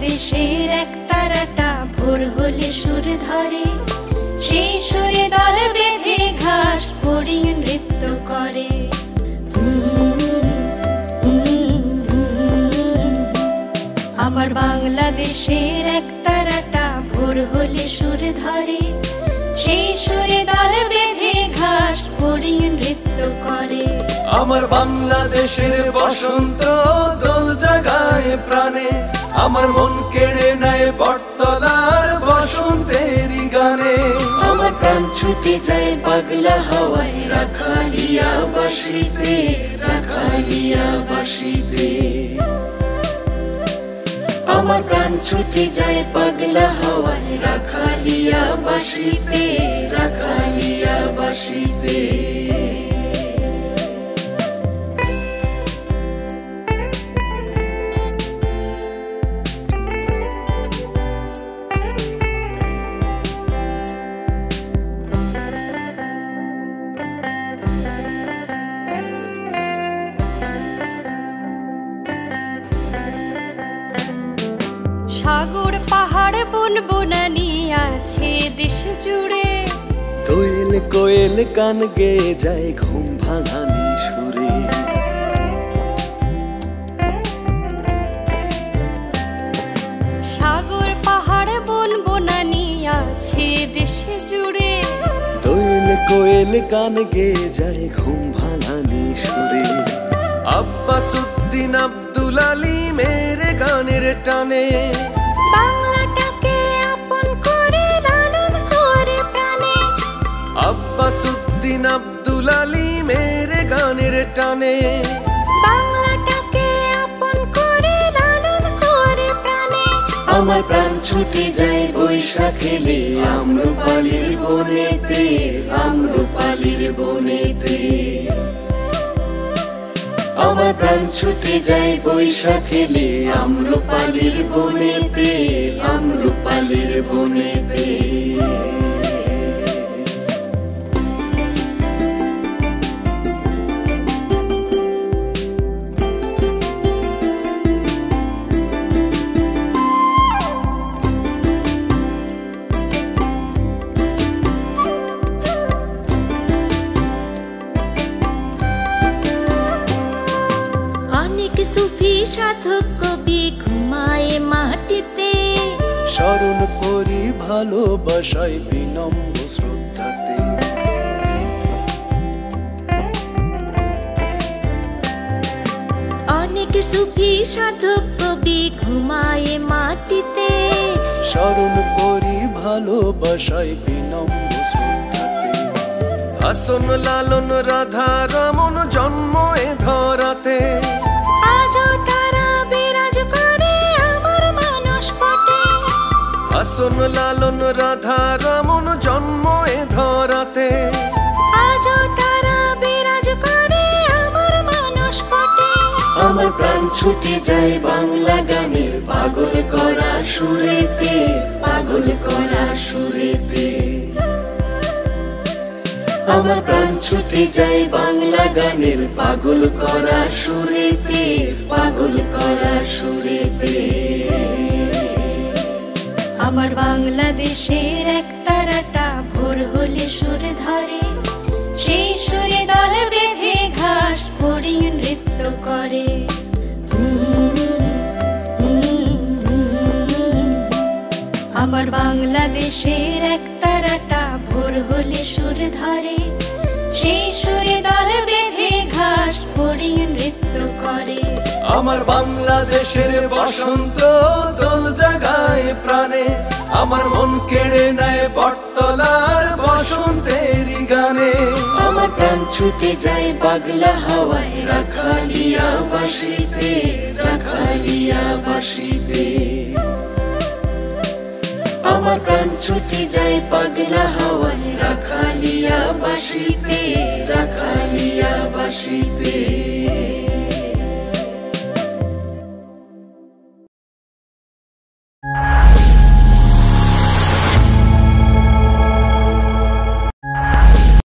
বাংলাদেশের এক তারাটা ভোর হলে সুর ধরে, সেই সুরে দল বেঁধে ঘাস হরিণ নৃত্য করে। আমার বাংলাদেশের এক তারাটা ভোর হলে সুর ধরে, সেই সুরে দল বেঁধে ঘাস হরিণ নৃত্য করে। আমার বাংলাদেশের বসন্ত দোল জাগায় প্রাণে, আমার মন কেড়ে নেয় বটতলার বসন্তেরই গানে। আমার প্রাণ ছুটে যায় পাগলা হাওয়ায় রাখালিয়া বাসিতে, রাখালিয়া বাসিতে। আমার প্রাণ ছুটে যায় পাগলা হাওয়ায় রাখালিয়া বাসিতে, রাখালিয়া বাসিতে। সাগর পাহাড় বন বনানি আছে দেশ জুড়ে, কোয়েল কোয়েল গান গেয়ে যায় ঘুম ভাঙানি সুরে। সাগর পাহাড় বন বনানি আছে দেশ জুড়ে, কোয়েল কোয়েল গান গেয়ে যায় ঘুম ভাঙানি সুরে। আব্বাসউদ্দিন আব্দুল আলী মেরে গানের টানে, বাংলাটাকে আপন করে লালন করে প্রাণে। আব্বাসউদ্দিন আব্দুল আলী মেরে গানের টানে, বাংলাটাকে আপন করে লালন করে প্রাণে। আমার প্রাণ ছুটে যায় বৈশাখ এলে আম্রপালির বনেতে, আম্রপালির বনেতে। আমার প্রাণ ছুটে যায় বৈশাখ এলে আম্রপালির বনেতে, আম্রপালির বনেতে। সুফি সাধক কবি ঘুমায় মাটিতে, স্মরণ করি ভালোবাসায় বিনম্র শ্রদ্ধাতে। অনেক সুফি সাধক কবি ঘুমায় মাটিতে, স্মরণ করি ভালোবাসায় বিনম্র শ্রদ্ধাতে। হাসন লালন রাধা রমন জন্ম এ ধরাতে, আজও তারা বিরাজ করে আমার মানস পটে। হাসন লালন রাধা রমন জন্ম এ ধরাতে, আজও তারা বিরাজ করে আমার মানস পটে। আমার প্রাণ ছুটে যায় বাংলা গানের পাগল করা সুরেতে, পাগল করা সুরেতে। আমার প্রাণ ছুটে যায় বাংলা গানের পাগল করা সুরেতে, পাগল করা সুরেতে। আমার বাংলাদেশের এক তারাটা ভোর হলে সুর ধরে, সেই সুরে দল বেঁধে ঘাস হরিণ নৃত্য করে। আমার বাংলাদেশের এক তারাটা ভোর হলে সুর ধরে, সেই সুরে দল বেঁধে ঘাস হরিণ নৃত্য করে। আমার বাংলাদেশের বসন্ত দোল জাগায় প্রাণে, আমার মন কেড়ে নেয় বটতলার বসন্তেরই গানে। আমার প্রাণ ছুটে যায় পাগলা হাওয়ায় রাখালিয়া বাসিতে, রাখালিয়া বাসিতে। আমার প্রাণ ছুটে যায় পাগলা হাওয়ায় রাখালিয়া বাসিতে, রাখালিয়া বাসিতে।